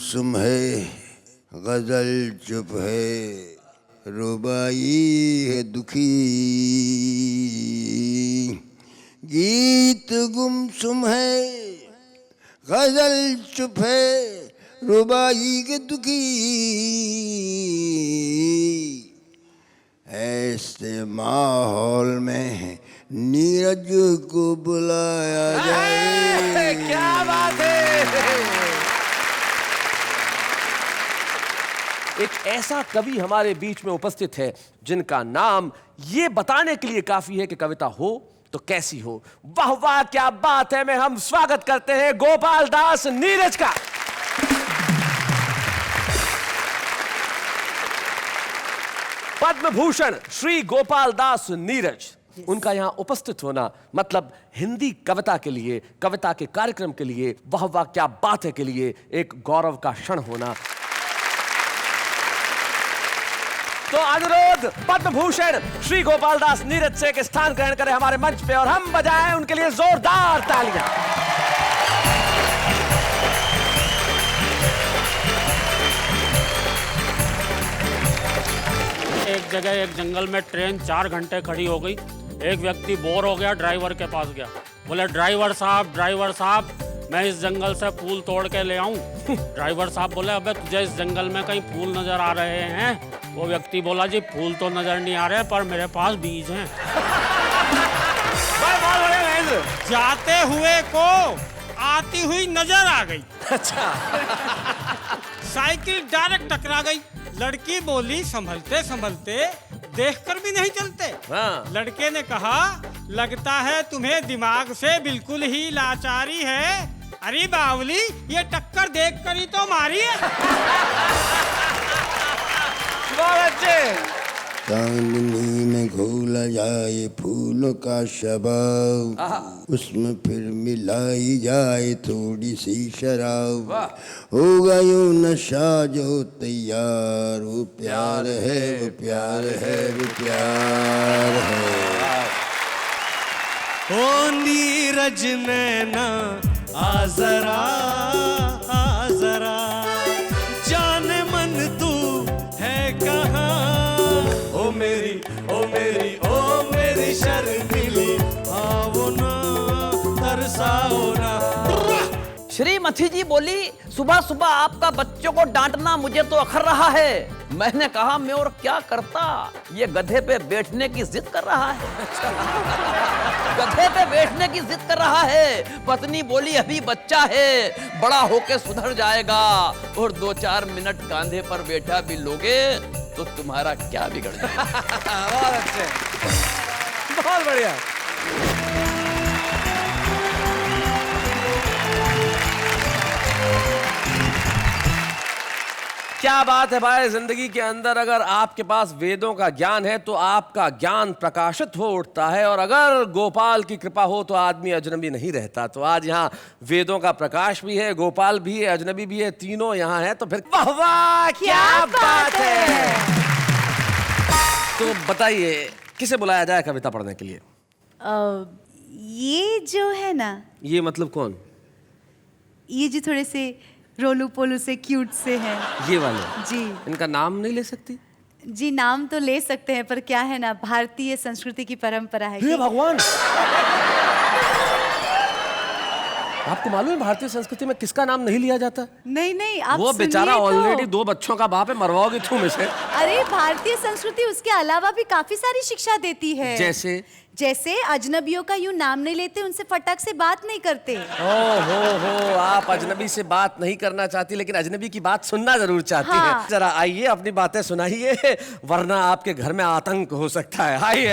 गुमसुम है, गजल चुप है, रुबाई है दुखी। गीत गुमसुम है, गजल चुप है, रुबाई के दुखी। ऐसे माहौल में नीरज को बुलाया जाए। क्या बात है। एक ऐसा कवि हमारे बीच में उपस्थित है जिनका नाम ये बताने के लिए काफी है कि कविता हो तो कैसी हो। वाह वाह क्या बात है। मैं हम स्वागत करते हैं गोपाल दास नीरज का। पद्म भूषण श्री गोपाल दास नीरज, उनका यहां उपस्थित होना मतलब हिंदी कविता के लिए, कविता के कार्यक्रम के लिए, वाह वाह क्या बात है के लिए एक गौरव का क्षण होना। तो अनुरोध पद्म भूषण श्री गोपाल दास नीरज से एक स्थान ग्रहण करें हमारे मंच पे और हम बजाएं उनके लिए जोरदार तालियां। एक जगह एक जंगल में ट्रेन 4 घंटे खड़ी हो गई। एक व्यक्ति बोर हो गया, ड्राइवर के पास गया। बोले ड्राइवर साहब मैं इस जंगल से फूल तोड़ के ले आऊं। ड्राइवर साहब बोले अबे तुझे इस जंगल में कहीं फूल नजर आ रहे हैं? वो व्यक्ति बोला जी फूल तो नजर नहीं आ रहे पर मेरे पास बीज हैं। जाते हुए को आती हुई नजर आ गई। अच्छा। साइकिल डायरेक्ट टकरा गई। लड़की बोली संभलते संभलते देखकर भी नहीं चलते। हाँ। लड़के ने कहा लगता है तुम्हें दिमाग से बिल्कुल ही लाचारी है। अरे बावली ये टक्कर देखकर ही तो मारी है। बहुत अच्छे। चांदनी में घोला जाए फूलों का शबाब, उसमें फिर मिलाई जाए थोड़ी सी शराब। होगा यूं नशा जो तैयार, वो प्यार है, वो प्यार है, वो प्यार है। ओ नीरज नैना आ जरा जाने मन तू है कहाँ। ओ मेरी शर्मिली आओ ना तरसाओ ना। श्रीमती जी बोली सुबह सुबह आपका बच्चों को डांटना मुझे तो अखर रहा है। मैंने कहा मैं और क्या करता, ये गधे पे बैठने की जिद कर रहा है। गधे पे बैठने की जिद कर रहा है। पत्नी बोली अभी बच्चा है, बड़ा होके सुधर जाएगा और 2-4 मिनट कांधे पर बैठा भी लोगे तो तुम्हारा क्या बिगड़ जाएगा। बहुत अच्छे, बहुत बढ़िया। क्या बात है भाई। जिंदगी के अंदर अगर आपके पास वेदों का ज्ञान है तो आपका ज्ञान प्रकाशित हो उठता है, और अगर गोपाल की कृपा हो तो आदमी अजनबी नहीं रहता। तो आज यहाँ वेदों का प्रकाश भी है, गोपाल भी है, अजनबी भी है, तीनों यहाँ है। तो फिर वाह वाह क्या बात है। तो बताइए किसे बुलाया जाए कविता पढ़ने के लिए? ये जो है ना, ये मतलब कौन? ये जो थोड़े से रोलू पोलू से क्यूट से हैं। ये वाले जी। इनका नाम नहीं ले सकती? जी नाम तो ले सकते हैं पर क्या है ना, भारतीय संस्कृति की परंपरा है। हे भगवान। आपको मालूम है भारतीय संस्कृति में किसका नाम नहीं लिया जाता? नहीं आप वो बेचारा सुनिए तो। ऑलरेडी 2 बच्चों का बाप है, मरवाओगे तुम इसे। अरे भारतीय संस्कृति उसके अलावा भी काफी सारी शिक्षा देती है। जैसे अजनबियों का यूं नाम नहीं लेते, उनसे फटक से बात नहीं करते। हो आप अजनबी से बात नहीं करना चाहती लेकिन अजनबी की बात सुनना जरूर चाहती है। जरा आइए अपनी बातें सुनाइए, वरना आपके घर में आतंक हो सकता है। आइए।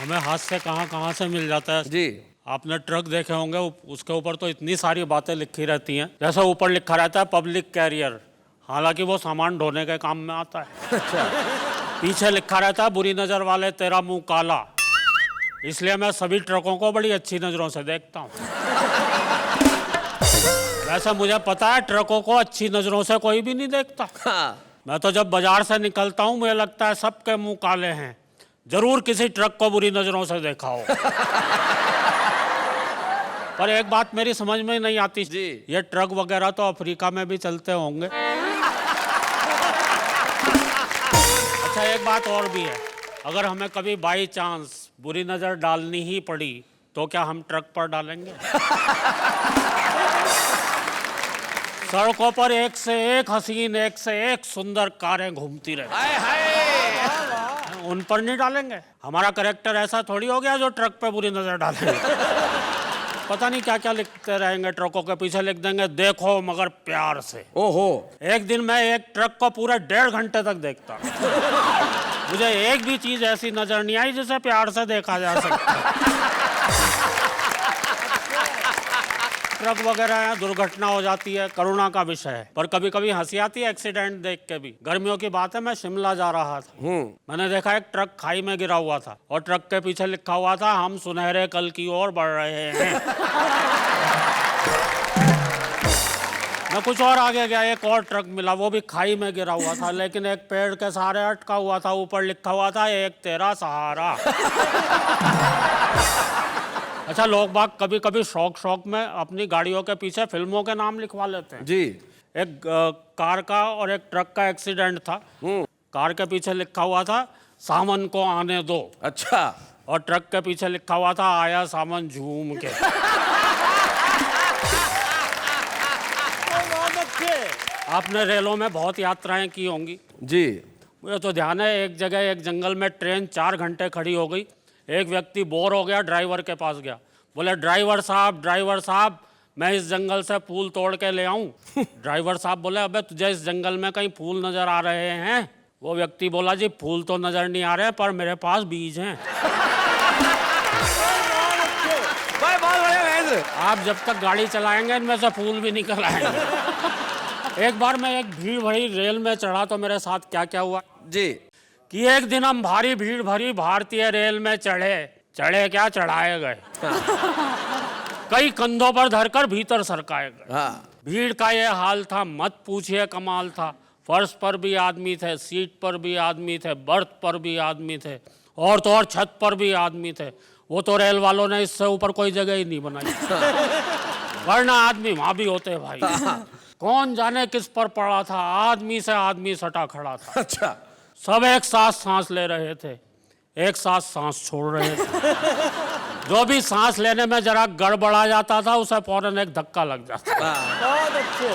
हमें हाथ से कहाँ से मिल जाता है जी। आपने ट्रक देखे होंगे, उसके ऊपर तो इतनी सारी बातें लिखी रहती हैं। जैसे ऊपर लिखा रहता है पब्लिक कैरियर, हालांकि वो सामान ढोने के काम में आता है। अच्छा। पीछे लिखा रहता है बुरी नजर वाले तेरा मुंह काला, इसलिए मैं सभी ट्रकों को बड़ी अच्छी नजरों से देखता हूँ। वैसे मुझे पता है ट्रकों को अच्छी नजरों से कोई भी नहीं देखता। मैं तो जब बाजार से निकलता हूँ मुझे लगता है सबके मुंह काले हैं। जरूर किसी ट्रक को बुरी नजरों से देखा हो। पर एक बात मेरी समझ में नहीं आती जी। ये ट्रक वगैरह तो अफ्रीका में भी चलते होंगे। अच्छा, एक बात और भी है, अगर हमें कभी बाई चांस बुरी नजर डालनी ही पड़ी तो क्या हम ट्रक पर डालेंगे? सड़कों पर एक से एक हसीन, एक से एक सुंदर कारें घूमती रहे, हाय हाय। उन पर नहीं डालेंगे। हमारा कैरेक्टर ऐसा थोड़ी हो गया जो ट्रक पे बुरी नजर डालेंगे। पता नहीं क्या क्या लिखते रहेंगे, ट्रकों के पीछे लिख देंगे देखो मगर प्यार से। ओहो। एक दिन मैं एक ट्रक को पूरे 1.5 घंटे तक देखता, मुझे एक भी चीज ऐसी नजर नहीं आई जिसे प्यार से देखा जा सकता। ट्रक वगैरह यहाँ दुर्घटना हो जाती है, करुणा का विषय है, पर कभी कभी हंसी आती है एक्सीडेंट देख के भी। गर्मियों की बात है, मैं शिमला जा रहा था, मैंने देखा एक ट्रक खाई में गिरा हुआ था और ट्रक के पीछे लिखा हुआ था हम सुनहरे कल की ओर बढ़ रहे हैं। मैं कुछ और आगे गया, एक और ट्रक मिला, वो भी खाई में गिरा हुआ था, लेकिन एक पेड़ के सहारे अटका हुआ था, ऊपर लिखा हुआ था एक तेरा सहारा। अच्छा, लोग बाग कभी कभी शौक में अपनी गाड़ियों के पीछे फिल्मों के नाम लिखवा लेते हैं। जी। एक कार का और एक ट्रक का एक्सीडेंट था। कार के पीछे लिखा हुआ था सामन को आने दो। अच्छा। और ट्रक के पीछे लिखा हुआ था आया सामन झूम के। आपने रेलों में बहुत यात्राएं की होंगी। जी। मुझे तो ध्यान है, एक जगह एक जंगल में ट्रेन 4 घंटे खड़ी हो गई। एक व्यक्ति बोर हो गया, ड्राइवर के पास गया, बोले ड्राइवर साहब मैं इस जंगल से फूल तोड़ के ले आऊं। ड्राइवर साहब बोले अबे तुझे इस जंगल में कहीं फूल नजर आ रहे हैं? वो व्यक्ति बोला जी फूल तो नजर नहीं आ रहे पर मेरे पास बीज हैं। आप जब तक गाड़ी चलाएंगे इनमें से फूल भी निकल आएंगे। एक बार मैं एक भीड़ भरी रेल में चढ़ा तो मेरे साथ क्या क्या हुआ जी कि एक दिन हम भारी भीड़ भरी भारतीय रेल में चढ़े क्या चढ़ाए गए। कई कंधों पर धरकर भीतर सरकाए गए। हाँ। भीड़ का ये हाल था, मत पूछिए कमाल था। फर्श पर भी आदमी थे, सीट पर भी आदमी थे, बर्थ पर भी आदमी थे, और तो और छत पर भी आदमी थे। वो तो रेल वालों ने इससे ऊपर कोई जगह ही नहीं बनाई, वरना आदमी वहां भी होते भाई। कौन जाने किस पर पड़ा था, आदमी से आदमी सटा खड़ा था। अच्छा। सब एक साथ सांस ले रहे थे, एक साथ सांस छोड़ रहे थे। जो भी सांस लेने में जरा गड़बड़ा जाता था उसे फौरन एक धक्का लग जाता। बहुत अच्छे।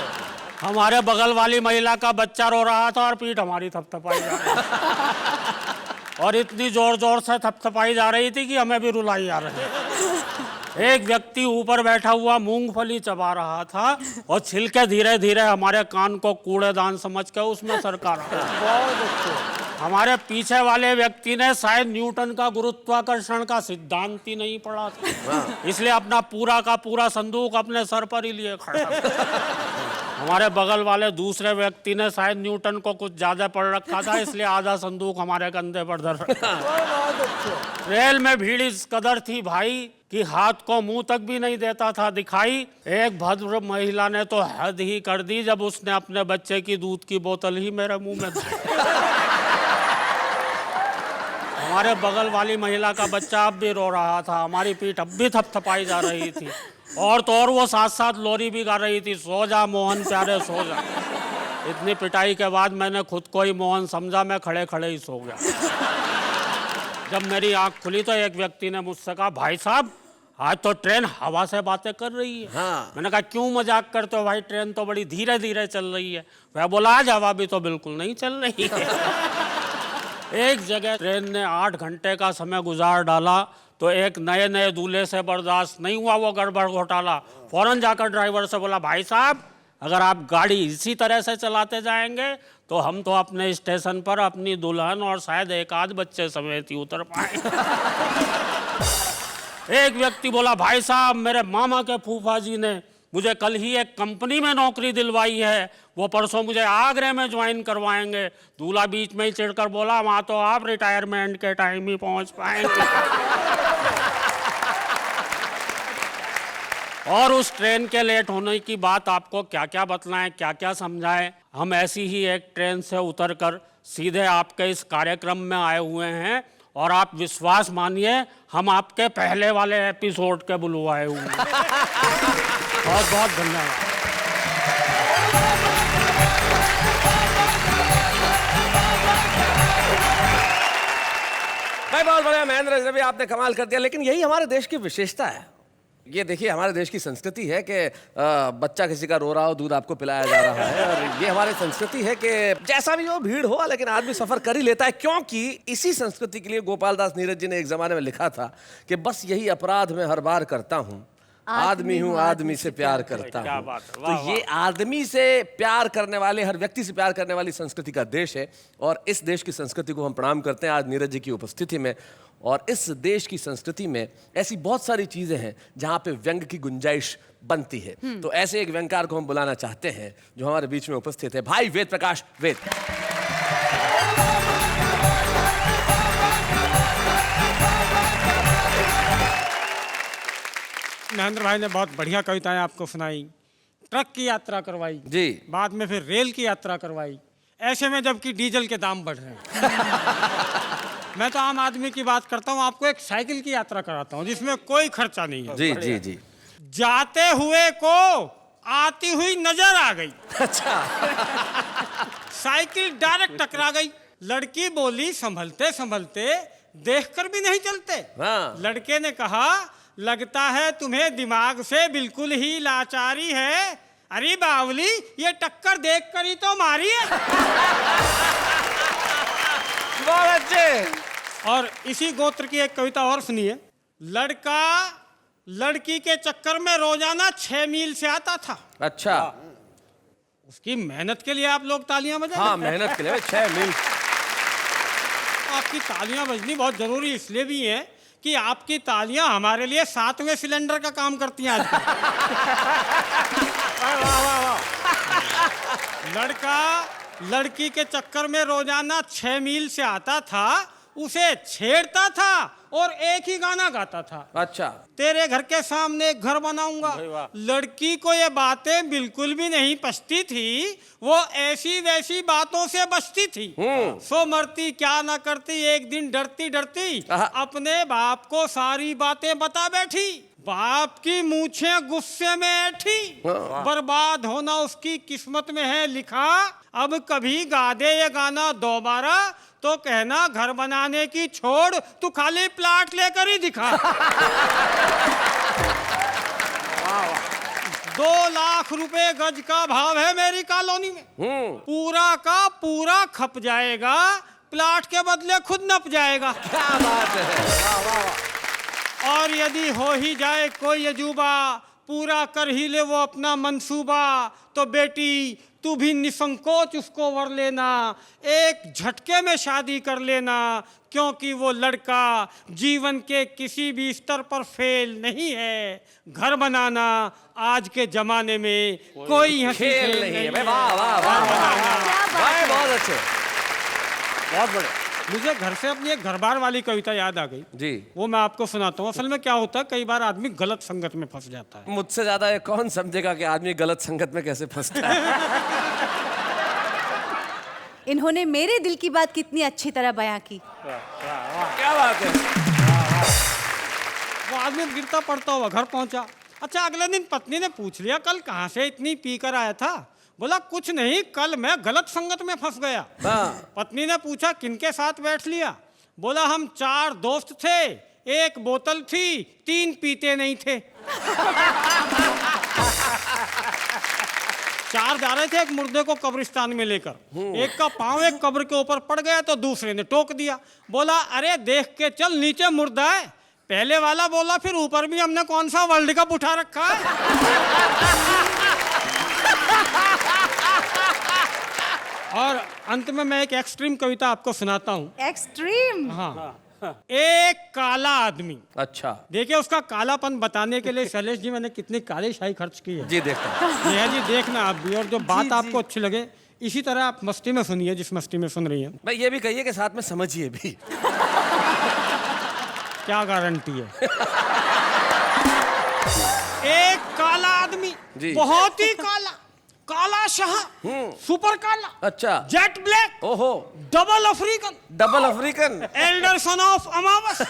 हमारे बगल वाली महिला का बच्चा रो रहा था और पीठ हमारी थपथपाई जा रही थी, और इतनी जोर जोर से थपथपाई जा रही थी कि हमें भी रुलाई आ रही थी। एक व्यक्ति ऊपर बैठा हुआ मूंगफली चबा रहा था और छिलके धीरे धीरे हमारे कान को कूड़ेदान समझ के उसमें सरका रहा था। बहुत अच्छे। हमारे पीछे वाले व्यक्ति ने शायद न्यूटन का गुरुत्वाकर्षण का सिद्धांत ही नहीं पढ़ा था, इसलिए अपना पूरा का पूरा संदूक अपने सर पर ही लिए खड़ा था। हमारे बगल वाले दूसरे व्यक्ति ने शायद न्यूटन को कुछ ज्यादा पढ़ रखा था, इसलिए आधा संदूक हमारे कंधे पर धर रखा। रेल में भीड़ इस कदर थी भाई कि हाथ को मुंह तक भी नहीं देता था दिखाई। एक भद्र महिला ने तो हद ही कर दी जब उसने अपने बच्चे की दूध की बोतल ही मेरे मुंह में दी। हमारे बगल वाली महिला का बच्चा अब भी रो रहा था, हमारी पीठ अब भी थपथपाई जा रही थी, और तो और वो साथ साथ लोरी भी गा रही थी, सो जा मोहन प्यारे सो जा। इतनी पिटाई के बाद मैंने खुद को ही मोहन समझा, मैं खड़े खड़े ही सो गया। जब मेरी आंख खुली तो एक व्यक्ति ने मुझसे कहा भाई साहब आज तो ट्रेन हवा से बातें कर रही है। हाँ। मैंने कहा क्यों मजाक करते हो भाई, ट्रेन तो बड़ी धीरे धीरे चल रही है। वह बोला आज हवा भी तो बिल्कुल नहीं चल रही है। एक जगह ट्रेन ने 8 घंटे का समय गुजार डाला तो एक नए नए दूल्हे से बर्दाश्त नहीं हुआ वो गड़बड़ घोटाला। फौरन जाकर ड्राइवर से बोला भाई साहब अगर आप गाड़ी इसी तरह से चलाते जाएंगे तो हम तो अपने स्टेशन पर अपनी दुल्हन और शायद एक आध बच्चे समेत ही उतर पाएंगे। एक व्यक्ति बोला भाई साहब मेरे मामा के फूफा जी ने मुझे कल ही एक कंपनी में नौकरी दिलवाई है, वो परसों मुझे आगरे में ज्वाइन करवाएंगे। दूल्हा बीच में ही चिढ़कर बोला वहां तो आप रिटायरमेंट के टाइम ही पहुंच पाएंगे। और उस ट्रेन के लेट होने की बात आपको क्या क्या बतलाएं, क्या क्या समझाएं। हम ऐसी ही एक ट्रेन से उतरकर सीधे आपके इस कार्यक्रम में आए हुए हैं और आप विश्वास मानिए हम आपके पहले वाले एपिसोड के बुलवाए हुए हैं। बहुत बहुत धन्यवाद। भाई बहुत बढ़िया महेंद्र जी, आपने कमाल कर दिया। लेकिन यही हमारे देश की विशेषता है। ये देखिए हमारे देश की संस्कृति है कि बच्चा किसी का रो रहा हो दूध आपको पिलाया जा रहा है, और ये हमारी संस्कृति है कि जैसा भी हो भीड़ हो लेकिन आदमी सफर कर ही लेता है, क्योंकि इसी संस्कृति के लिए गोपाल दास नीरज जी ने एक जमाने में लिखा था कि बस यही अपराध मैं हर बार करता हूँ, आदमी हूँ आदमी से प्यार करता क्या हूँ। बात है, तो वाह, ये आदमी से प्यार करने वाले, हर व्यक्ति से प्यार करने वाली संस्कृति का देश है, और इस देश की संस्कृति को हम प्रणाम करते हैं आज नीरज जी की उपस्थिति में। और इस देश की संस्कृति में ऐसी बहुत सारी चीजें हैं जहां पे व्यंग की गुंजाइश बनती है। तो ऐसे एक व्यंगकार को हम बुलाना चाहते हैं जो हमारे बीच में उपस्थित है, भाई वेद प्रकाश वेद। महेंद्र भाई ने बहुत बढ़िया कविताएं आपको सुनाई, ट्रक की यात्रा करवाई जी, बाद में फिर रेल की यात्रा करवाई, ऐसे में जबकि डीजल के दाम बढ़ रहे हैं। मैं तो आम आदमी की बात करता हूँ, आपको एक साइकिल की यात्रा कराता हूँ जिसमें कोई खर्चा नहीं है। जी जी जी। जाते हुए को आती हुई नजर आ गई। अच्छा। साइकिल डायरेक्ट टकरा गई। लड़की बोली संभलते संभलते देखकर भी नहीं चलते। हाँ। लड़के ने कहा लगता है तुम्हें दिमाग से बिल्कुल ही लाचारी है। अरे बावली ये टक्कर देख कर ही तो मारी है। बहुत अच्छे। और इसी गोत्र की एक कविता और सुनिए। लड़का लड़की के चक्कर में रोजाना 6 मील से आता था। अच्छा। उसकी मेहनत के लिए आप लोग तालियां बजाएं। हाँ, मेहनत के लिए 6 मील। आपकी तालियां बजनी बहुत जरूरी इसलिए भी है कि आपकी तालियां हमारे लिए 7वें सिलेंडर का काम करती हैं आजकल। वाह वाह वाह। लड़का लड़की के चक्कर में रोजाना 6 मील से आता था, उसे छेड़ता था और एक ही गाना गाता था। अच्छा। तेरे घर के सामने एक घर बनाऊंगा। लड़की को ये बातें बिल्कुल भी नहीं पछती थी, वो ऐसी वैसी बातों से बचती थी। सो मरती क्या ना करती, एक दिन डरती डरती अपने बाप को सारी बातें बता बैठी। बाप की मूछें गुस्से में ऐठी, बर्बाद होना उसकी किस्मत में है लिखा। अब कभी गा दे ये गाना दोबारा तो कहना घर बनाने की छोड़ तू खाली प्लाट लेकर ही दिखा। 2 लाख रुपए गज का भाव है मेरी कॉलोनी में। पूरा का पूरा खप जाएगा, प्लाट के बदले खुद नप जाएगा। क्या बात है। वाह वाह। और यदि हो ही जाए कोई अजूबा, पूरा कर ही ले वो अपना मंसूबा, तो बेटी तू भी निसंकोच उसको वर लेना, एक झटके में शादी कर लेना, क्योंकि वो लड़का जीवन के किसी भी स्तर पर फेल नहीं है। घर बनाना आज के जमाने में कोई खेल नहीं है। वाह वाह वाह, बहुत अच्छे, बहुत बड़े। मुझे घर से अपनी एक घरबार वाली कविता याद आ गई जी, वो मैं आपको सुनाता हूँ। असल में क्या होता है, कई बार आदमी गलत संगत में फंस जाता है। मुझसे ज्यादा ये कौन समझेगा कि आदमी गलत संगत में कैसे फंसता है। इन्होंने मेरे दिल की बात कितनी अच्छी तरह बयां की। क्या बात है। वो आदमी गिरता पड़ता हुआ घर पहुंचा। अच्छा, अगले दिन पत्नी ने पूछ लिया कल कहाँ से इतनी पी कर आया था? बोला कुछ नहीं, कल मैं गलत संगत में फंस गया। पत्नी ने पूछा किनके साथ बैठ लिया? बोला हम 4 दोस्त थे, 1 बोतल थी, 3 पीते नहीं थे। 4 जा रहे थे एक मुर्दे को कब्रिस्तान में लेकर। एक का पांव एक कब्र के ऊपर पड़ गया तो दूसरे ने टोक दिया। बोला अरे देख के चल, नीचे मुर्दा है। पहले वाला बोला फिर ऊपर भी हमने कौन सा वर्ल्ड कप उठा रखा है। और अंत में मैं एक एक्सट्रीम कविता आपको सुनाता हूँ। एक्सट्रीम? हाँ। एक काला आदमी। अच्छा। देखिए उसका कालापन बताने के लिए शैलेश जी मैंने कितनी काली शाही खर्च की है। जी देखता। नेहा जी देखना आप भी, और जो बात आपको अच्छी लगे इसी तरह आप मस्ती में सुनिए जिस मस्ती में सुन रही हैं। भाई ये भी कहिए कि साथ में समझिए भी। क्या गारंटी है। एक काला आदमी, बहुत ही काला, काला शाह, सुपर काला, अच्छा, जेट ब्लैक, ओहो, double African, double African, elder son of अमावस,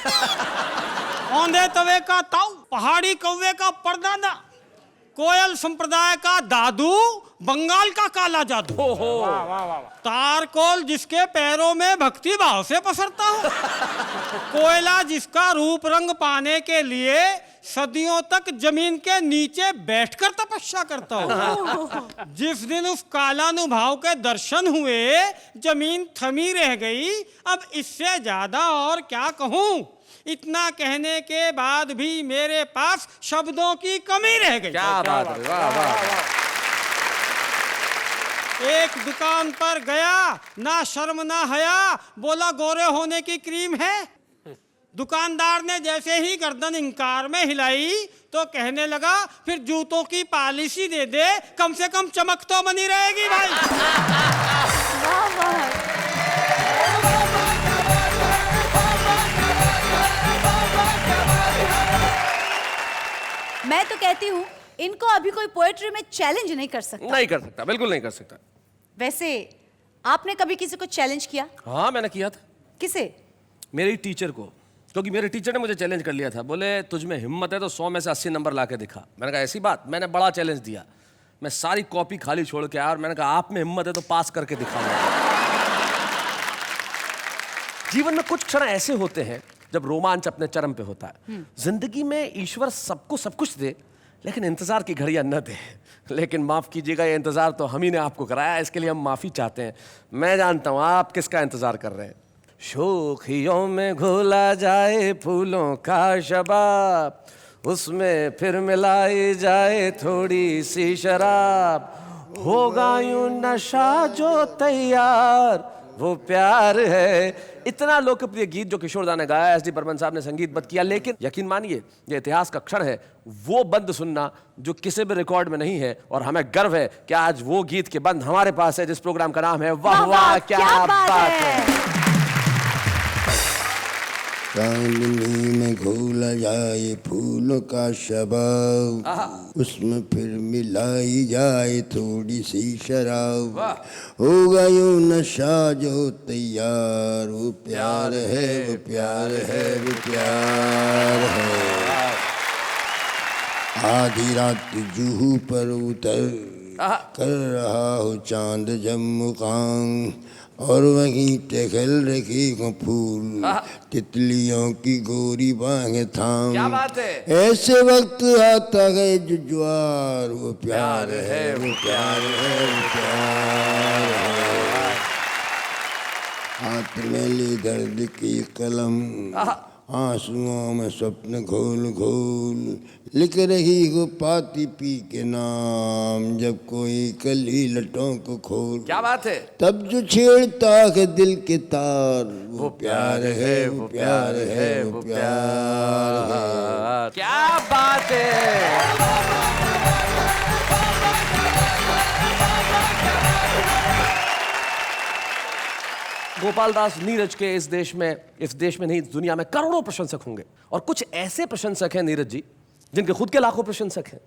औंधे तवे का ताऊ, पहाड़ी कौवे का परदादा, कोयल संप्रदाय का दादू, बंगाल का काला जादू, तारकोल जिसके पैरों में भक्ति भाव से पसरता हो, कोयला जिसका रूप रंग पाने के लिए सदियों तक जमीन के नीचे बैठकर तपस्या करता हो। जिस दिन उस कालानुभाव के दर्शन हुए जमीन थमी रह गई। अब इससे ज्यादा और क्या कहूं, इतना कहने के बाद भी मेरे पास शब्दों की कमी रह गई। क्या बात है, वाह वाह। एक दुकान पर गया, ना शर्म ना हया, बोला गोरे होने की क्रीम है। दुकानदार ने जैसे ही गर्दन इंकार में हिलाई तो कहने लगा फिर जूतों की पॉलिसी दे दे, कम से कम चमक तो बनी रहेगी भाई। वाह वाह। मैं तो कहती हूँ इनको अभी कोई पोएट्री में चैलेंज नहीं कर सकता। नहीं कर सकता, बिल्कुल नहीं कर सकता। वैसे आपने कभी किसी को चैलेंज किया? हाँ, मैंने किया था। किसे? मेरी टीचर को, क्योंकि मेरे टीचर ने मुझे चैलेंज कर लिया था। बोले तुझ में हिम्मत है तो 100 में से 80 नंबर ला के दिखा। मैंने कहा ऐसी बात? मैंने बड़ा चैलेंज दिया। मैं सारी कॉपी खाली छोड़ के आया और मैंने कहा आप में हिम्मत है तो पास करके दिखाऊंगा। जीवन में कुछ क्षण ऐसे होते हैं जब रोमांच अपने चरम पे होता है। जिंदगी में ईश्वर सबको सब कुछ दे, लेकिन इंतजार की घड़ियां न दे। लेकिन माफ कीजिएगा, ये इंतजार तो हम ही ने आपको कराया, इसके लिए हम माफी चाहते हैं। मैं जानता हूं आप किसका इंतजार कर रहे हैं। शोखियों में घोला जाए फूलों का शबाब, उसमें फिर मिलाई जाए थोड़ी सी शराब, होगा यूं नशा जो तैयार वो प्यार है। इतना लोकप्रिय गीत जो किशोर दा ने गाया, एस डी बर्मन साहब ने संगीतबद्ध किया। लेकिन यकीन मानिए ये इतिहास का क्षण है, वो बंद सुनना जो किसी भी रिकॉर्ड में नहीं है। और हमें गर्व है कि आज वो गीत के बंद हमारे पास है, जिस प्रोग्राम का नाम है वाह वाह क्या बात है। चांदनी में घोला जाए फूलों का शबाब, उसमें फिर मिलाई जाए थोड़ी सी शराब, होगा यूं नशा जो तैयार वो प्यार है, वो प्यार है, वो प्यार है। आधी रात जुहू पर उतर कर रहा हो चांद जम्मुकान, और वहीं टहल रखी को फूल तितलियों की गोरी बाहें थाम। क्या बात है। ऐसे वक्त आता है जो ज्वार, वो प्यार है, वो प्यार है, वो प्यार है। हाथ में ली दर्द की कलम, आंसुओं में स्वप्न घोल घोल, लिख रही हो पाती पी के नाम, जब कोई कली लटों को खोल। क्या बात है। तब जो छेड़ता है दिल के तार, वो प्यार है, वो प्यार है, वो प्यार है। क्या बात है। गोपाल दास नीरज के इस देश में नहीं दुनिया में करोड़ों प्रशंसक होंगे। और कुछ ऐसे प्रशंसक हैं नीरज जी जिनके खुद के लाखों प्रशंसक हैं।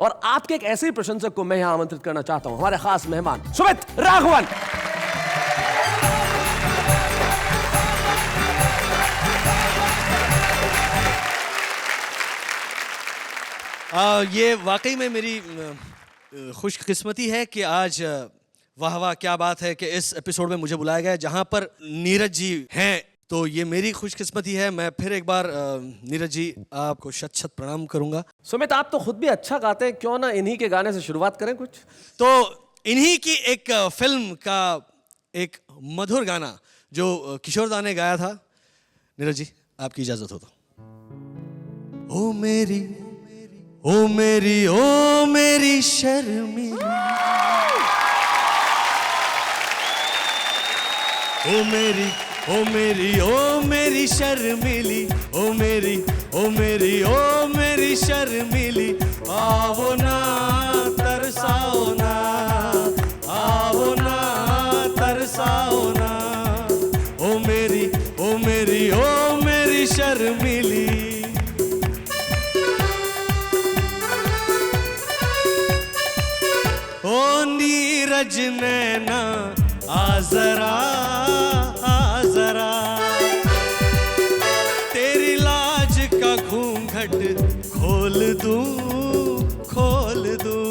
और आपके एक ऐसे ही प्रशंसक को मैं यहां आमंत्रित करना चाहता हूं, हमारे खास मेहमान सुमित राघवन। ये वाकई में मेरी खुशकिस्मती है कि आज वाह वाह क्या बात है कि इस एपिसोड में मुझे बुलाया गया है, जहां पर नीरज जी हैं। तो ये मेरी खुशकिस्मती है। मैं फिर एक बार नीरज जी आपको शत शत प्रणाम करूंगा। सुमित, आप तो खुद भी अच्छा गाते हैं, क्यों ना इन्हीं के गाने से शुरुआत करें कुछ। तो इन्हीं की एक फिल्म का एक मधुर गाना जो किशोर दा ने गाया था, नीरज जी आपकी इजाजत हो तो। ओ मेरी ओ मेरी ओ मेरी शर्मिली, ओ मेरी ओ मेरी ओ मेरी शर्मिली, ओ मेरी ओ मेरी ओ मेरी शर्मिली, आओ ना तरसाओ ना, आओ ना तरसाओ ना, ओ मेरी ओ मेरी ओ मेरी शर्मिली। ओ नीरज नैना आ जरा, आ जरा, तेरी लाज का घूंघट खोल दूं, खोल दूं,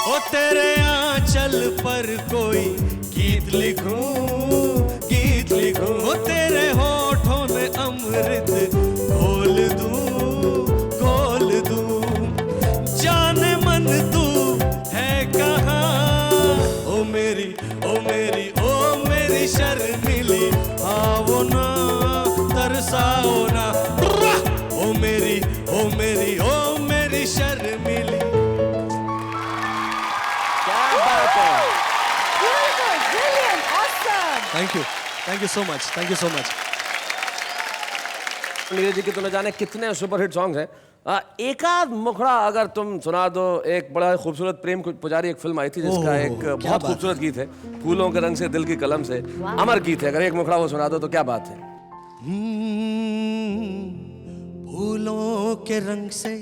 ओ तेरे आंचल पर कोई गीत लिखूं, गीत लिखूं, ओ तेरे होठों में अमृत घोल दूं, घोल दूं, जाने मन तू है कहाँ, ओ मेरी, ओ मेरी, ओ मेरी शर्मिली, आओ ना, तरसाओ ना, ओ मेरी, ओ मेरी, ओ मेरी शर्मिली। Thank you so much, thank you so much. Neeraj ji के तो न जाने कितने सुपरहिट सॉन्ग हैं। एक आध मुखड़ा अगर तुम सुना दो। एक बड़ा खूबसूरत प्रेम पुजारी एक फिल्म आई थी जिसका एक बहुत खूबसूरत गीत है, फूलों के रंग से दिल की कलम से, अमर गीत है। अगर एक मुखड़ा वो सुना दो तो क्या बात है। फूलों के रंग से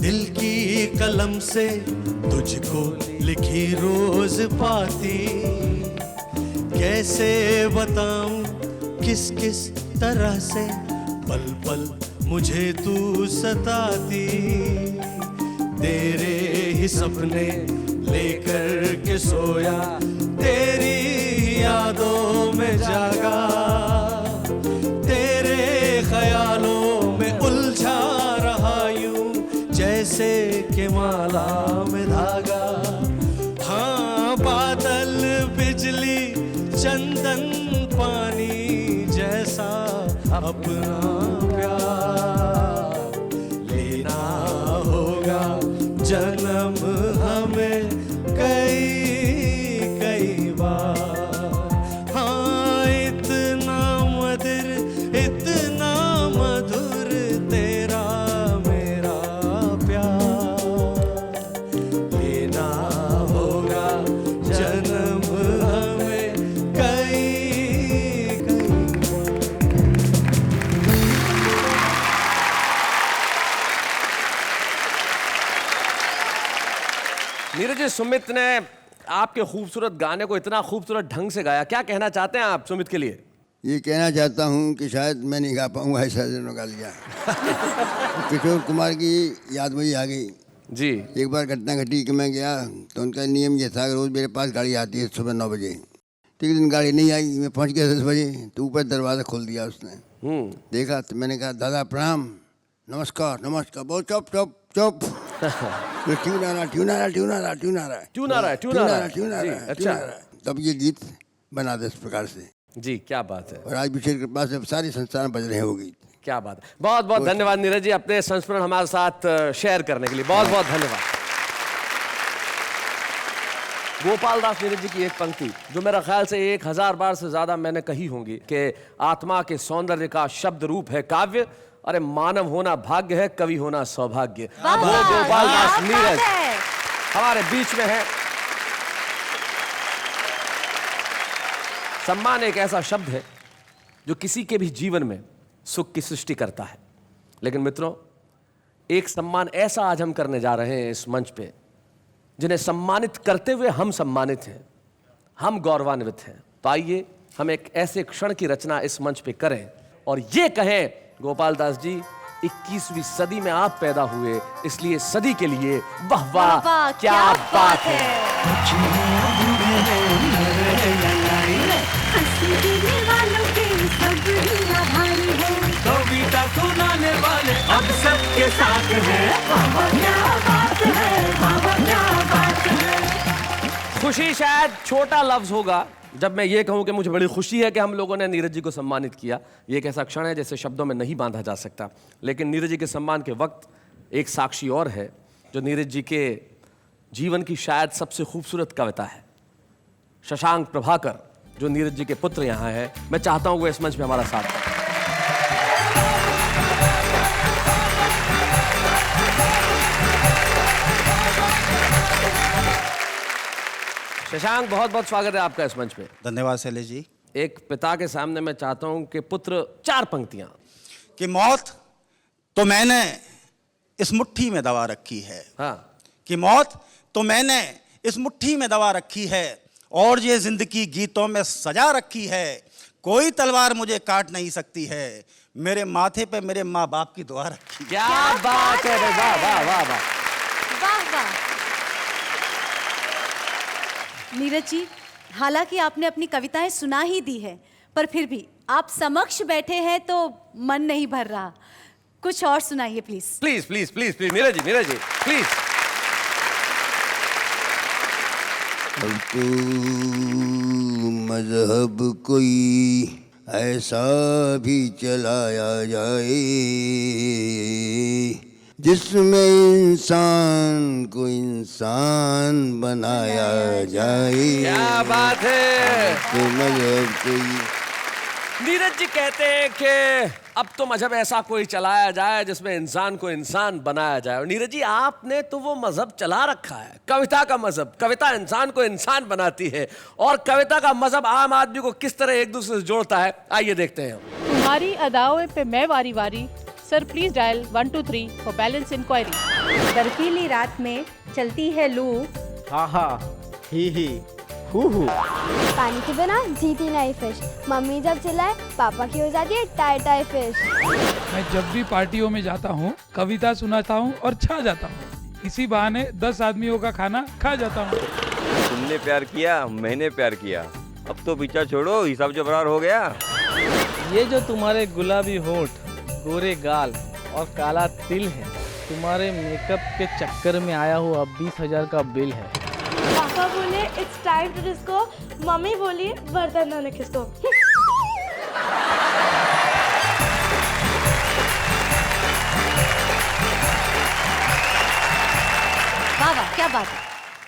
दिल की कलम से तुझको लिखी रोज पाती, कैसे बताऊं किस किस तरह से पल पल मुझे तू सताती, तेरे ही सपने लेकर के सोया, तेरी यादों में जागा, तेरे ख्यालों में उलझा रहा यूं जैसे कि माला में धागा। हाँ, बादल बिजली चंदन पानी जैसा अपना प्यार लेना होगा जन्म हमें कई कई बार। हाँ, इतना मधुर तेरा मेरा प्यार लेना होगा जन्म हमें कई कई। नीरज जी, सुमित ने आपके खूबसूरत गाने को इतना खूबसूरत ढंग से गाया, क्या कहना चाहते हैं आप सुमित के लिए? ये कहना चाहता हूँ कि शायद मैं नहीं गा पाऊँगा, ऐसा जरूर गा लिया। किशोर कुमार की याद मुझे आ गई जी। एक बार घटना घटी कि मैं गया तो उनका नियम ये था कि रोज़ मेरे पास गाड़ी आती है सुबह 9 बजे। तो एक दिन गाड़ी नहीं आई, मैं पहुँच गया 10 बजे। तो ऊपर दरवाज़ा खोल दिया उसने, देखा तो मैंने कहा दादा प्रणाम, नमस्कार नमस्कार। बहुत चुप चुप चुप। ट्यून आ रहा, ट्यून आ रहा, ट्यून आ रहा, ट्यून आ रहा है, ट्यून आ रहा है, ट्यून आ रहा है, ट्यून आ जी, रहा है। अच्छा। तब ये गीत बना दे इस प्रकार से जी, क्या बात है। और आज विशेष कृपा से सारी संस्थान में बज रहे हैं वो गीत। क्या बात है। बहुत बहुत धन्यवाद नीरज जी अपने संस्मरण हमारे साथ शेयर करने के लिए, बहुत बहुत धन्यवाद। गोपाल दास नीरज जी की एक पंक्ति जो मेरा ख्याल से 1000 बार से ज्यादा मैंने कही होंगी कि आत्मा के सौंदर्य का शब्द रूप है काव्य, अरे मानव होना भाग्य है, कवि होना सौभाग्य। वो गोपाल दास नीरज हमारे बीच में है। सम्मान एक ऐसा शब्द है जो किसी के भी जीवन में सुख की सृष्टि करता है। लेकिन मित्रों, एक सम्मान ऐसा आज हम करने जा रहे हैं इस मंच पे, जिन्हें सम्मानित करते हुए हम सम्मानित हैं, हम गौरवान्वित हैं। तो आइए हम एक ऐसे क्षण की रचना इस मंच पे करें और ये कहें, गोपाल दास जी 21वीं सदी में आप पैदा हुए, इसलिए सदी के लिए वाह वाह क्या बात है। कविता सुनाने वाले अब सबके साथ हैं। बाबा क्या बात है, बाबा क्या बात है। खुशी शायद छोटा लफ्ज होगा जब मैं ये कहूं कि मुझे बड़ी खुशी है कि हम लोगों ने नीरज जी को सम्मानित किया। ये एक ऐसा क्षण है जैसे शब्दों में नहीं बांधा जा सकता। लेकिन नीरज जी के सम्मान के वक्त एक साक्षी और है जो नीरज जी के जीवन की शायद सबसे खूबसूरत कविता है। शशांक प्रभाकर जो नीरज जी के पुत्र यहाँ हैं, मैं चाहता हूँ वो इस मंच पे हमारा साथ दें। शशांक, बहुत बहुत स्वागत है आपका इस मंच पे। धन्यवाद शैलेश जी। एक पिता के सामने मैं चाहता हूं कि पुत्र 4 पंक्तियां। कि मौत तो मैंने इस मुट्ठी में दबा रखी है। हाँ। कि मौत तो मैंने इस मुट्ठी में दबा रखी है और ये जिंदगी गीतों में सजा रखी है। कोई तलवार मुझे काट नहीं सकती है, मेरे माथे पे मेरे माँ बाप की दुआ रखी है। क्या बात है, वाह वाह वाह वाह। वाह वाह। नीरज जी, हालांकि आपने अपनी कविताएं सुना ही दी है, पर फिर भी आप समक्ष बैठे हैं तो मन नहीं भर रहा। कुछ और सुनाइए please. Please please please please Neeraj ji please. अब तो मजहब कोई ऐसा भी चलाया जाए जिसमें इंसान को इंसान बनाया जाए। क्या बात है। तो मजहब कोई, नीरज जी कहते हैं कि अब तो मजहब ऐसा कोई चलाया जाए जिसमें इंसान को इंसान बनाया जाए। और नीरज जी, आपने तो वो मजहब चला रखा है, कविता का मजहब। कविता इंसान को इंसान बनाती है, और कविता का मजहब आम आदमी को किस तरह एक दूसरे से जोड़ता है, आइए देखते हैं। तुम्हारी अदाओं पे मैं वारी वारी, sir please dial 123 for balance enquiry. बर्फीली रात में चलती है लू, हा हा ही हु। पानी के बिना जीती नहीं फिश, मम्मी जब चिल्लाए पापा की हो जाती है टाई टाई फिश। मैं जब भी पार्टियों में जाता हूँ कविता सुनाता हूँ और छा जाता हूँ। इसी बहाने 10 आदमियों का खाना खा जाता हूँ। तुमने प्यार किया, मैंने प्यार किया, अब तो पीछा छोड़ो, हिसाब जो बराबर हो गया। ये जो तुम्हारे गुलाबी होंठ, गोरे गाल और काला तिल है, तुम्हारे मेकअप के चक्कर में आया हुआ 20,000 का बिल है। पापा बोले इट्स टाइम टू डिस्को, मम्मी बोली बर्तन धोने किसको। वाह वाह, क्या बात है,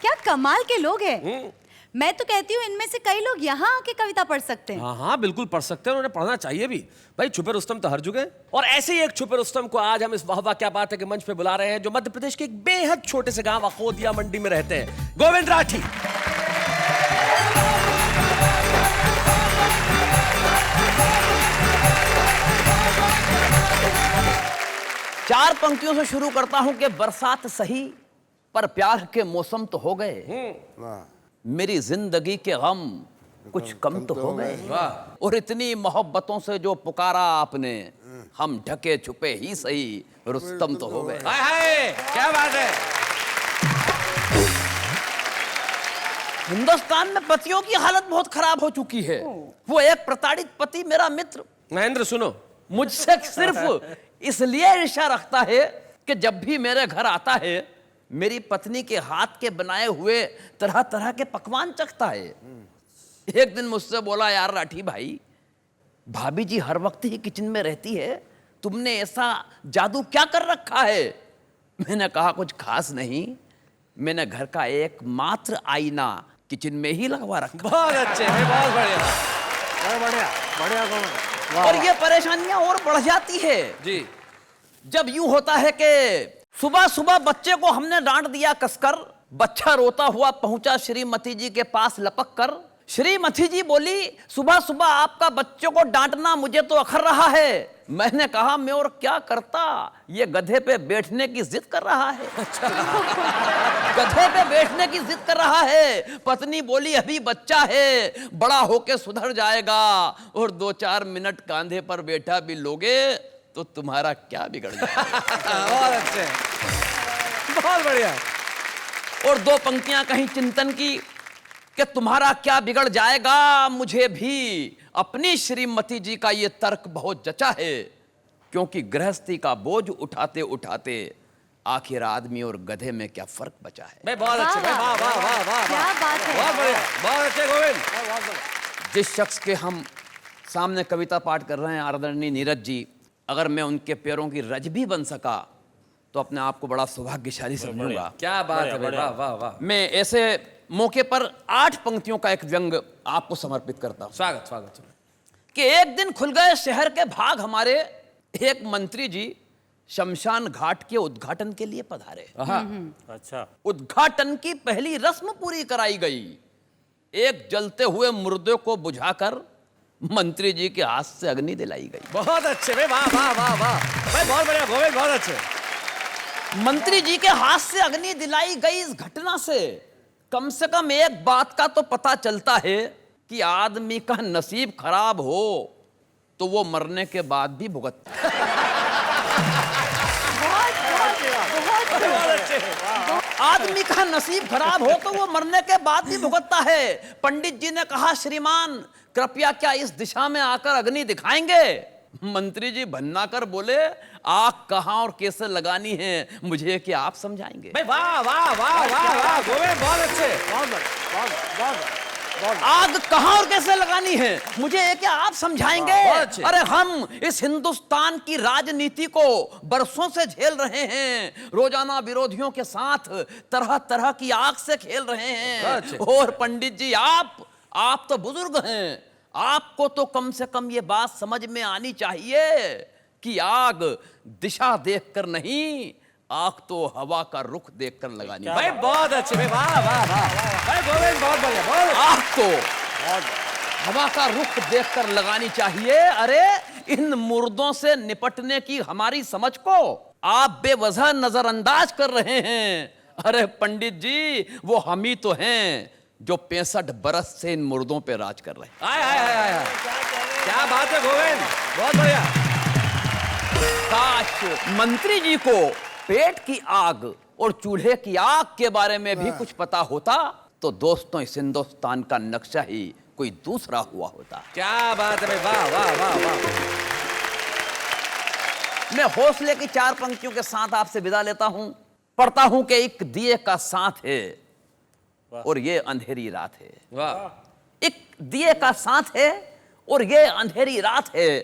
क्या कमाल के लोग हैं। मैं तो कहती हूँ इनमें से कई लोग यहाँ आके कविता पढ़ सकते हैं। हाँ हाँ बिल्कुल पढ़ सकते हैं, उन्हें पढ़ना चाहिए भी। भाई छुपे रुस्तम तो हर जगह। और ऐसे ही एक छुपे रुस्तम को आज हम इस वाह वाह क्या बात है के मंच पे बुला रहे हैं, जो मध्य प्रदेश के एक बेहद छोटे से गांव अकोदिया मंडी में रहते हैं, गोविंद राठी। चार पंक्तियों से शुरू करता हूं कि बरसात सही पर प्यार के मौसम तो हो गए, मेरी जिंदगी के गम कुछ कम तो हो गए, और इतनी मोहब्बतों से जो पुकारा आपने, हम ढके छुपे ही सही रुस्तम तो हो गए। हाय हाय, क्या बात है। हिंदुस्तान में पतियों की हालत बहुत खराब हो चुकी है। वो एक प्रताड़ित पति मेरा मित्र महेंद्र सुनो, मुझसे सिर्फ इसलिए ईर्ष्या रखता है कि जब भी मेरे घर आता है मेरी पत्नी के हाथ के बनाए हुए तरह तरह के पकवान चखता है। एक दिन मुझसे बोला, यार राठी भाई, भाभी जी हर वक्त ही किचन में रहती है, तुमने ऐसा जादू क्या कर रखा है? मैंने कहा कुछ खास नहीं, मैंने घर का एकमात्र आईना किचन में ही लगवा रखा। बहुत अच्छे, बहुत बढ़िया, और ये परेशानियां और बढ़ जाती है जी जब यूं होता है कि सुबह सुबह बच्चे को हमने डांट दिया कसकर, बच्चा रोता हुआ पहुंचा श्रीमती जी के पास लपक कर। श्रीमती जी बोली, सुबह सुबह आपका बच्चों को डांटना मुझे तो अखर रहा है। मैंने कहा, मैं और क्या करता, ये गधे पे बैठने की जिद कर रहा है। गधे पे बैठने की जिद कर रहा है। पत्नी बोली, अभी बच्चा है, बड़ा होके सुधर जाएगा, और 2-4 मिनट कांधे पर बैठा भी लोगे तो तुम्हारा क्या बिगड़ जाएगा। बहुत अच्छे, बहुत बढ़िया। और 2 पंक्तियां कहीं चिंतन की कि तुम्हारा क्या बिगड़ जाएगा, मुझे भी अपनी श्रीमती जी का ये तर्क बहुत जचा है, क्योंकि गृहस्थी का बोझ उठाते उठाते आखिर आदमी और गधे में क्या फर्क बचा है। भाई बहुत अच्छे, भाई वाह वाह वाह वाह, क्या बात है, बहुत बढ़िया, बहुत अच्छे गोविंद। जिस शख्स के हम सामने कविता पाठ कर रहे हैं, आदरणीय नीरज जी, अगर मैं उनके पैरों की रज भी बन सका तो अपने आप को बड़ा सौभाग्यशाली समझूंगा। क्या बात है, वाह वाह वाह। मैं ऐसे मौके पर 8 पंक्तियों का एक व्यंग आपको समर्पित करता हूं। स्वागत स्वागत। कि एक दिन खुल गए शहर के भाग हमारे, एक मंत्री जी शमशान घाट के उद्घाटन के लिए पधारे। अच्छा। उद्घाटन की पहली रस्म पूरी कराई गई। एक जलते हुए मुर्दे को बुझाकर मंत्री जी के हाथ से अग्नि दिलाई गई। बहुत अच्छे भाई, वाह वाह वाह वाह भाई, बहुत बढ़िया गोविंद, बहुत अच्छे। मंत्री जी के हाथ से अग्नि दिलाई गई। इस घटना से कम से कम एक बात का तो पता चलता है कि आदमी का नसीब खराब हो तो वो मरने के बाद भी भुगतता है। आदमी का नसीब खराब हो तो वो मरने के बाद भी भुगतता है। पंडित जी ने कहा, श्रीमान कृपया क्या इस दिशा में आकर अग्नि दिखाएंगे? मंत्री जी भन्ना कर बोले, आग कहां और कैसे लगानी है मुझे क्या आप समझाएंगे? भाई वाह वाह वाह वाह वाह गोविंद, बहुत अच्छे। आग कहां और कैसे लगानी है मुझे ये क्या आप समझाएंगे? अरे हम इस हिंदुस्तान की राजनीति को बरसों से झेल रहे हैं, रोजाना विरोधियों के साथ तरह तरह की आग से खेल रहे हैं। और पंडित जी आप तो बुजुर्ग हैं, आपको तो कम से कम ये बात समझ में आनी चाहिए कि आग दिशा देखकर नहीं, आग तो हवा का रुख देखकर लगानी। भाई बहुत अच्छे, भाई वाह वाह वाह भाई गोविंद, बहुत बढ़िया, बहुत आग तो हवा का रुख देखकर लगानी चाहिए। अरे इन मुर्दों से निपटने की हमारी समझ को आप बेवजह नजरअंदाज कर रहे हैं। अरे पंडित जी, वो हम ही तो हैं जो 65 बरस से इन मुर्दों पे राज कर रहे हैं। आय क्या बात है गोविंद, बहुत बढ़िया। काश मंत्री जी को पेट की आग और चूल्हे की आग के बारे में भी कुछ पता होता तो दोस्तों इस हिंदुस्तान का नक्शा ही कोई दूसरा हुआ होता। क्या बात है भाई, वाह वाह वाह वाह। मैं हौसले की 4 पंक्तियों के साथ आपसे विदा लेता हूं। पढ़ता हूं कि एक दिए का साथ है और ये अंधेरी रात है। वाह। एक दिए का साथ है और ये अंधेरी रात है,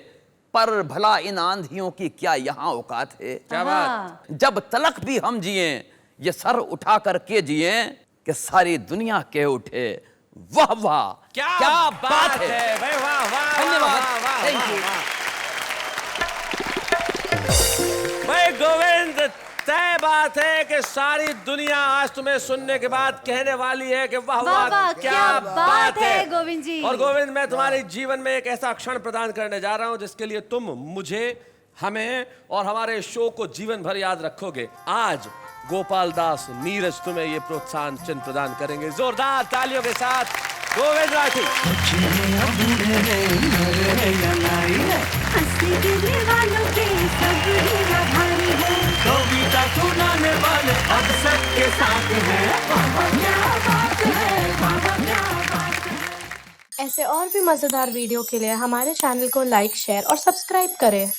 पर भला इन आंधियों की क्या यहाँ औकात है? क्या बात। जब तलक भी हम जिए ये सर उठा करके जिए कि सारी दुनिया के उठे वाह वाह क्या बात है भाई, वाह वाह। धन्यवाद, थैंक यू। भाई गोविंद, तय बात है कि सारी दुनिया आज तुम्हें सुनने के बाद कहने वाली है कि वाह वाह क्या बात है गोविंद जी। और गोविंद, मैं तुम्हारे जीवन में एक ऐसा क्षण प्रदान करने जा रहा हूं जिसके लिए तुम मुझे, हमें और हमारे शो को जीवन भर याद रखोगे। आज गोपाल दास नीरज तुम्हें ये प्रोत्साहन चिन्ह प्रदान करेंगे। जोरदार तालियों के साथ गोविंद राठी। कविता सुनाने वाले अब सबके साथ हैं। बाबा क्या बात है, बाबा क्या बात है। ऐसे और भी मज़ेदार वीडियो के लिए हमारे चैनल को लाइक, शेयर और सब्सक्राइब करें।